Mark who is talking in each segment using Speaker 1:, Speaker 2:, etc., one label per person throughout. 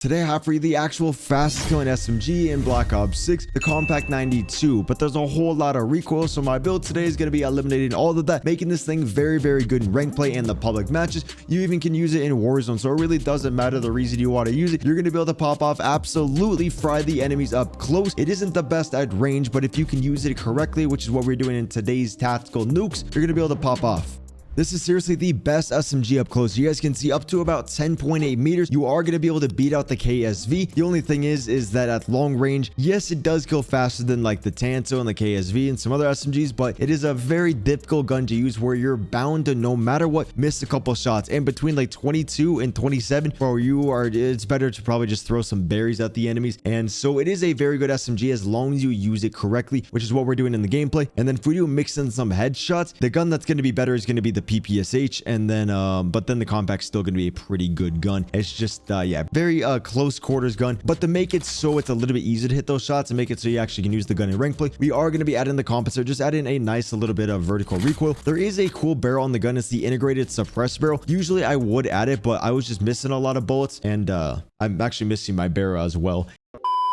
Speaker 1: Today I have for you the actual fastest killing SMG in Black Ops 6, the KOMPAKT 92, but there's a whole lot of recoil, so my build today is going to be eliminating all of that, making this thing very, very good in rank play and the public matches. You even can use it in Warzone, so it really doesn't matter the reason you want to use it. You're going to be able to pop off, absolutely fry the enemies up close. It isn't the best at range, but if you can use it correctly, which is what we're doing in today's tactical nukes, you're going to be able to pop off. This is seriously the best SMG up close. You guys can see up to about 10.8 meters. You are going to be able to beat out the KSV. The only thing is that at long range, yes, it does kill faster than like the Tanto and the KSV and some other SMGs, but it is a very difficult gun to use where you're bound to, no matter what, miss a couple shots. And between like 22 and 27, bro, it's better to probably just throw some berries at the enemies. And so it is a very good SMG as long as you use it correctly, which is what we're doing in the gameplay. And then if we do mix in some headshots, the gun that's going to be better is going to be the PPSH, and then but then the KOMPAKT's still going to be a pretty good gun. It's just yeah, very close quarters gun, but to make it so it's a little bit easier to hit those shots and make it so you actually can use the gun in rank play, we are going to be adding the compensator, just adding a nice little bit of vertical recoil. There is a cool barrel on the gun. It's the integrated suppress barrel. Usually I would add it, but I was just missing a lot of bullets, and I'm actually missing my barrel as well.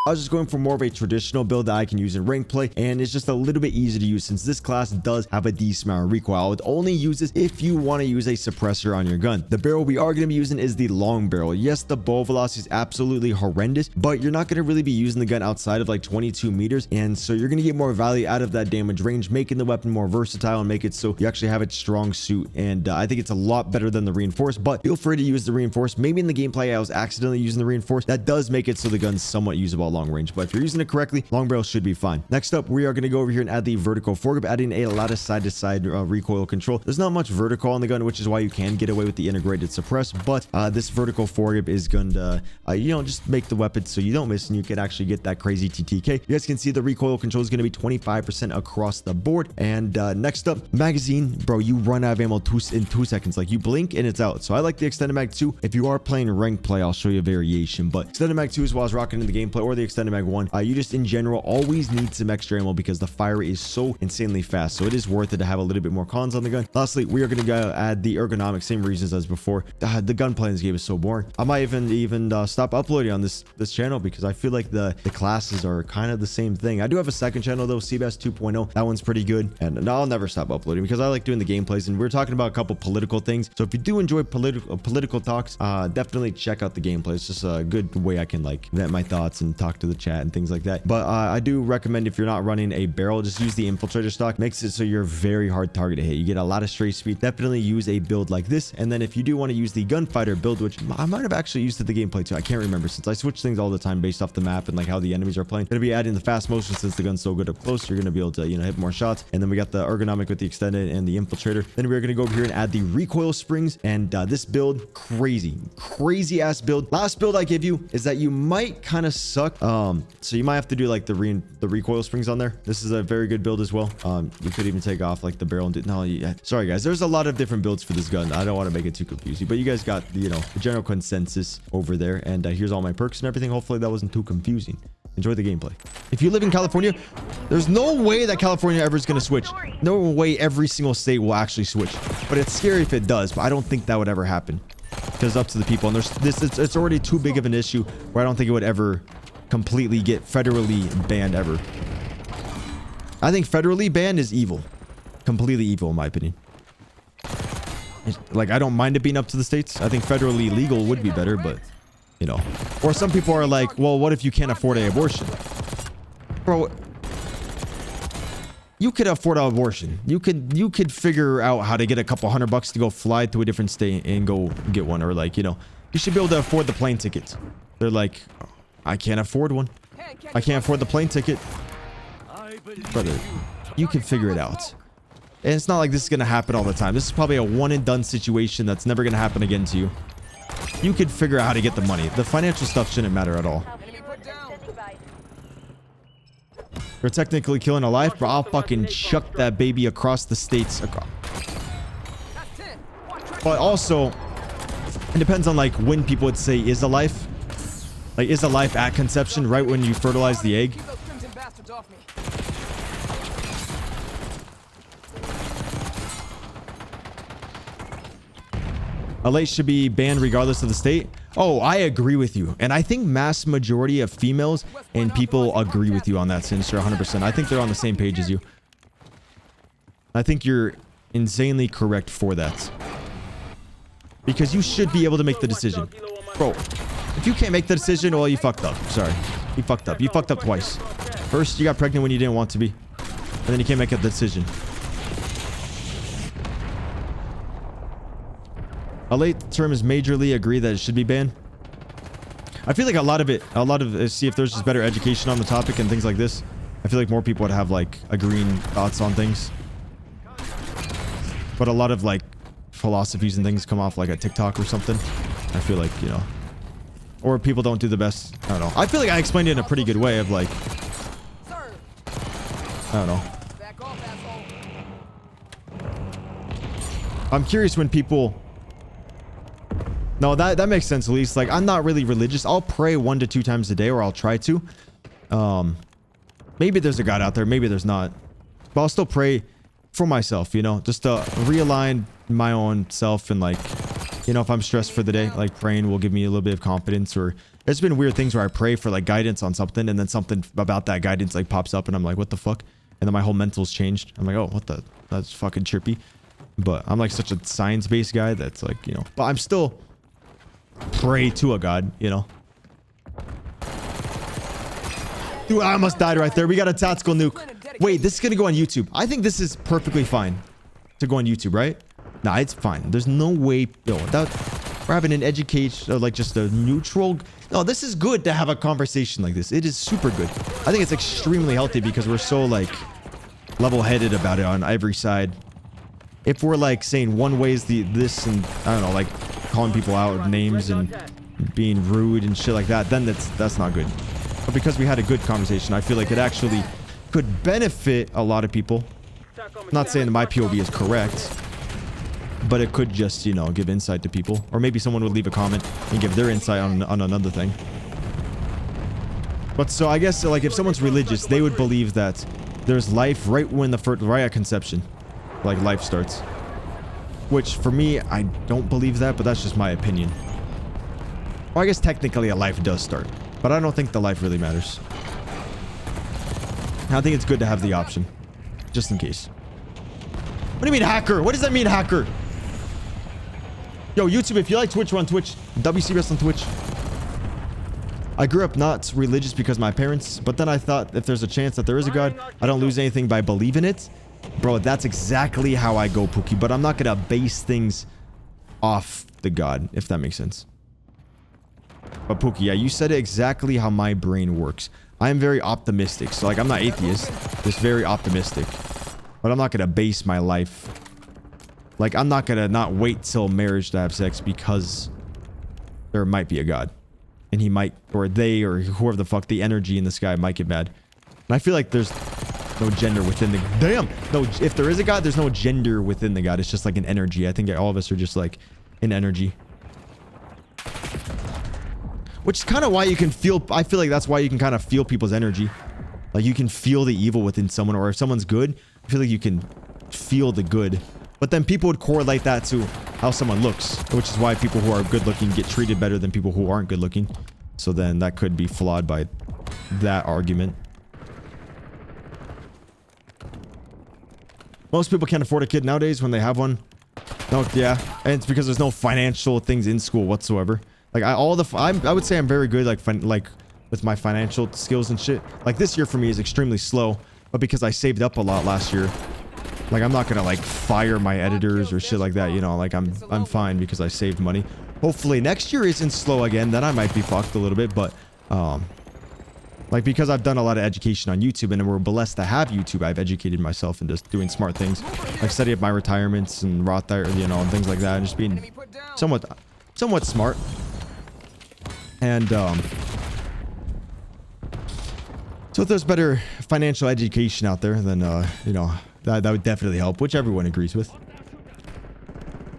Speaker 1: I was just going for more of a traditional build that I can use in rank play, and it's just a little bit easier to use since this class does have a decent amount of recoil. I would only use this if you want to use a suppressor on your gun. The barrel we are going to be using is the long barrel. Yes, the bow velocity is absolutely horrendous, but you're not going to really be using the gun outside of like 22 meters, and so you're going to get more value out of that damage range, making the weapon more versatile and make it so you actually have its strong suit. And I think it's a lot better than the reinforced, but feel free to use the reinforced. Maybe in the gameplay I was accidentally using the reinforced. That does make it so the gun's somewhat usable long range, but if you're using it correctly, long barrel should be fine. Next up, we are going to go over here and add the vertical foregrip, adding a lot of side-to-side recoil control. There's not much vertical on the gun, which is why you can get away with the integrated suppress, but this vertical foregrip is going to you know, just make the weapon so you don't miss and you can actually get that crazy TTK. You guys can see the recoil control is going to be 25% across the board. And next up, magazine, bro, you run out of ammo in 2 seconds. Like, you blink and it's out. So I like the extended mag 2. If you are playing rank play, I'll show you a variation, but extended mag 2 is what I was rocking in the gameplay, or the extended mag 1. You just in general always need some extra ammo because the fire is so insanely fast, so it is worth it to have a little bit more cons on the gun. Lastly, we are going to go add the ergonomics, same reasons as before. The gunplay in this game is so boring. I might even stop uploading on this channel because I feel like the classes are kind of the same thing. I do have a second channel though, CBS 2.0. That one's pretty good, and no, I'll never stop uploading because I like doing the gameplays, and we're talking about a couple political things. So if you do enjoy political talks, definitely check out the gameplay. It's just a good way I can like vent my thoughts and talk to the chat and things like that. But I do recommend, if you're not running a barrel, just use the infiltrator stock. Makes it so you're a very hard target to hit. You get a lot of straight speed. Definitely use a build like this. And then if you do want to use the gunfighter build, which I might have actually used at the gameplay too, I can't remember since I switch things all the time based off the map and like how the enemies are playing. Gonna be adding the fast motion since the gun's so good up close. You're gonna be able to, you know, hit more shots. And then we got the ergonomic with the extended and the infiltrator. Then we're gonna go over here and add the recoil springs. And this build, crazy ass build. Last build I give you is that you might kind of suck. So you might have to do like the recoil springs on there. This is a very good build as well. You could even take off like the barrel and do, no, yeah. Sorry guys, there's a lot of different builds for this gun. I don't want to make it too confusing, but you guys got, you know, the general consensus over there. And here's all my perks and everything. Hopefully that wasn't too confusing. Enjoy the gameplay. If you live in California, there's no way that California ever is going to switch. No way every single state will actually switch, but it's scary if it does. But I don't think that would ever happen because it's up to the people, and it's already too big of an issue where I don't think it would ever completely get federally banned ever. I think federally banned is evil. Completely evil in my opinion. Like, I don't mind it being up to the states. I think federally legal would be better, but you know. Or some people are like, well, what if you can't afford an abortion? Bro, you could afford an abortion. You could figure out how to get a couple $100 to go fly to a different state and go get one. Or like, you know, you should be able to afford the plane tickets. They're like, I can't afford one. I can't afford the plane ticket. Brother, you can figure it out. And it's not like this is going to happen all the time. This is probably a one and done situation that's never going to happen again to you. You could figure out how to get the money. The financial stuff shouldn't matter at all. You're technically killing a life, bro. I'll fucking chuck that baby across the states. But also, it depends on like when people would say is a life. Like, is a life at conception, right when you fertilize the egg? A late should be banned regardless of the state. Oh, I agree with you. And I think mass majority of females and people agree with you on that, Sinister, 100%. I think they're on the same page as you. I think you're insanely correct for that. Because you should be able to make the decision. Bro, if you can't make the decision, well, you fucked up. Sorry. You fucked up. You fucked up twice. First, you got pregnant when you didn't want to be. And then you can't make a decision. A late term is majorly agree that it should be banned. I feel like a lot of see if there's just better education on the topic and things like this. I feel like more people would have like agreeing thoughts on things. But a lot of like philosophies and things come off like a TikTok or something. I feel like, you know, or people don't do the best. I don't know. I feel like I explained it in a pretty good way of like, I don't know. I'm curious when people... No, that makes sense at least. Like, I'm not really religious. I'll pray 1 to 2 times a day, or I'll try to. Maybe there's a God out there. Maybe there's not. But I'll still pray for myself, you know? Just to realign my own self and like, you know, if I'm stressed for the day, like praying will give me a little bit of confidence. Or there's been weird things where I pray for like guidance on something, and then something about that guidance like pops up and I'm like, what the fuck? And then my whole mental's changed. I'm like, oh, what the... That's fucking trippy. But I'm like such a science-based guy that's like, you know... But I'm still... pray to a god, you know. Dude, I almost died right there. We got a tactical nuke. Wait, this is gonna go on YouTube. I think this is perfectly fine to go on YouTube, right? Nah, it's fine. There's no way... Yo, that... We're having an education, like just a neutral... No, this is good to have a conversation like this. It is super good. I think it's extremely healthy because we're so like level-headed about it on every side. If we're like saying one way is this and I don't know, like calling people out with names and being rude and shit like that, then that's not good. But because we had a good conversation, I feel like it actually could benefit a lot of people. I'm not saying that my POV is correct, but it could just, you know, give insight to people. Or maybe someone would leave a comment and give their insight on another thing. But so I guess like if someone's religious, they would believe that there's life right when right at conception. Like life starts. Which for me, I don't believe that, but that's just my opinion. Well, I guess technically a life does start, but I don't think the life really matters. I think it's good to have the option, just in case. What do you mean hacker? What does that mean hacker? Yo, YouTube, if you like Twitch, we're on Twitch. WCBS on Twitch. I grew up not religious because my parents, but then I thought if there's a chance that there is a God, I don't lose anything by believing it. Bro, that's exactly how I go, Pookie, but I'm not gonna base things off the God, if that makes sense. But Pookie, yeah, you said it exactly how my brain works. I am very optimistic, so like I'm not atheist, just very optimistic. But I'm not gonna base my life. Like I'm not gonna not wait till marriage to have sex because there might be a God. And he might, or they, or whoever the fuck, the energy in the sky might get mad. And I feel like there's no gender within the... Damn! No, if there is a God, there's no gender within the God. It's just like an energy. I think all of us are just like an energy. Which is kind of why you can feel... I feel like that's why you can kind of feel people's energy. Like you can feel the evil within someone, or if someone's good, I feel like you can feel the good. But then people would correlate that to how someone looks, which is why people who are good looking get treated better than people who aren't good looking. So then that could be flawed by that argument. Most people can't afford a kid nowadays when they have one. No, yeah, and it's because there's no financial things in school whatsoever. Like I would say I'm very good like with my financial skills and shit. Like this year for me is extremely slow, but because I saved up a lot last year. Like I'm not gonna like fire my editors or shit like that, you know, like I'm fine because I saved money. Hopefully next year isn't slow again, then I might be fucked a little bit, but like because I've done a lot of education on YouTube and we're blessed to have YouTube, I've educated myself in just doing smart things. Like setting up my retirements and Roth, you know, and things like that, and just being somewhat smart. And so if there's better financial education out there, then you know, that would definitely help, which everyone agrees with.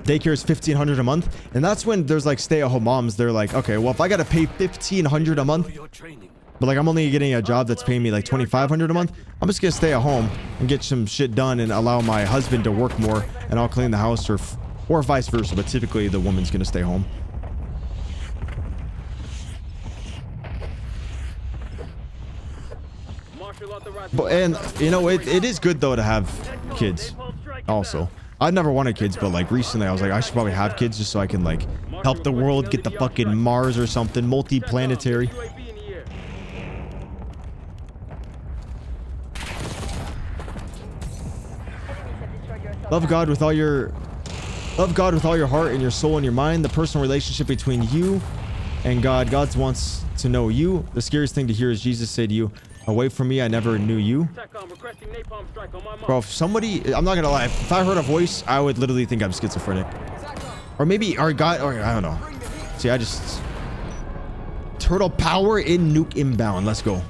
Speaker 1: Daycare is $1,500 a month, and that's when there's like stay-at-home moms. They're like, okay, well if I gotta pay $1,500 a month, but like I'm only getting a job that's paying me like $2,500 a month, I'm just gonna stay at home and get some shit done and allow my husband to work more, and I'll clean the house, or vice versa. But typically the woman's gonna stay home. But, and you know, it is good though to have kids also. I've never wanted kids, but like recently I was like, I should probably have kids just so I can like help the world get the fucking Mars or something, multi-planetary. Love God with all your heart and your soul and your mind. The personal relationship between you and God. God wants to know you. The scariest thing to hear is Jesus say to you, away from me, I never knew you. Bro, if somebody, I'm not gonna lie, if I heard a voice, I would literally think I'm schizophrenic. Or maybe our God, or I don't know. See, I just... Turtle power in nuke inbound. Let's go.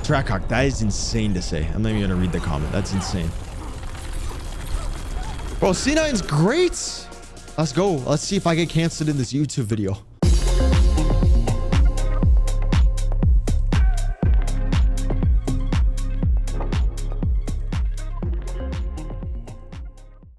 Speaker 1: Trackhawk, that is insane to say. I'm not even gonna read the comment. That's insane. Bro, C9's great. Let's go. Let's see if I get canceled in this YouTube video.